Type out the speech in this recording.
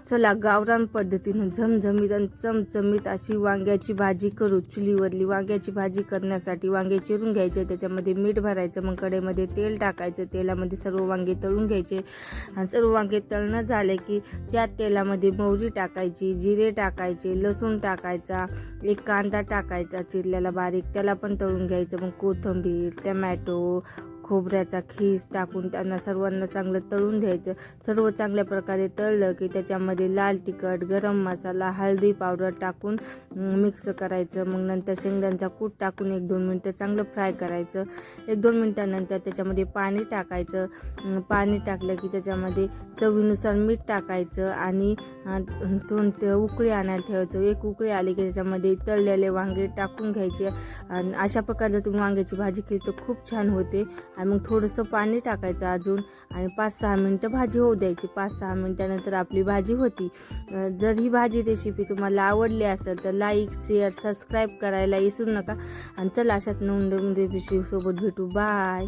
चला गावरान पद्धतीनं झमझमीत आणि चमचमीत अशी वांग्याची भाजी करू. चुलीवरली वांग्याची भाजी करण्यासाठी वांगे चिरून घ्यायचे, त्याच्यामध्ये मीठ भरायचं, मग कढईमध्ये तेल टाकायचं, तेलामध्ये सर्व वांगे तळून घ्यायचे आणि सर्व वांगे तळणं झाले की त्या तेलामध्ये मोहरी टाकायची, जिरे टाकायचे, लसूण टाकायचा, एक कांदा टाकायचा चिरलेला बारीक, त्याला पण तळून घ्यायचं. मग कोथिंबीर, टमॅटो, खोबऱ्याचा खीस टाकून त्यांना सर्वांना चांगलं तळून घ्यायचं. सर्व चांगल्या प्रकारे तळलं की त्याच्यामध्ये लाल तिखट, गरम मसाला, हळदी पावडर टाकून मिक्स करायचं. मग नंतर शेंगदाण्याचा कूट टाकून 1-2 मिनटं चांगलं फ्राय करायचं. 1-2 मिनटानंतर त्याच्यामध्ये पाणी टाकायचं. पाणी टाकलं की त्याच्यामध्ये चवीनुसार मीठ टाकायचं आणि उकळी आणायला ठेवायचं. एक उकळी आली की त्याच्यामध्ये तळलेले वांगे टाकून घ्यायचे आणि अशा प्रकारे जर तुम्ही वांग्याची भाजी केली तर खूप छान होते. आणि मग थोडंसं पाणी टाकायचं अजून आणि 5-6 मिनटं भाजी होऊ द्यायची. 5-6 मिनटानंतर आपली भाजी होती. जर ही भाजी रेसिपी तुम्हाला आवडली असेल तर लाईक, शेअर, सबस्क्राईब करायला विसरू नका. आणि चला अशात नवीन रेसिपी सोबत भेटू. बाय.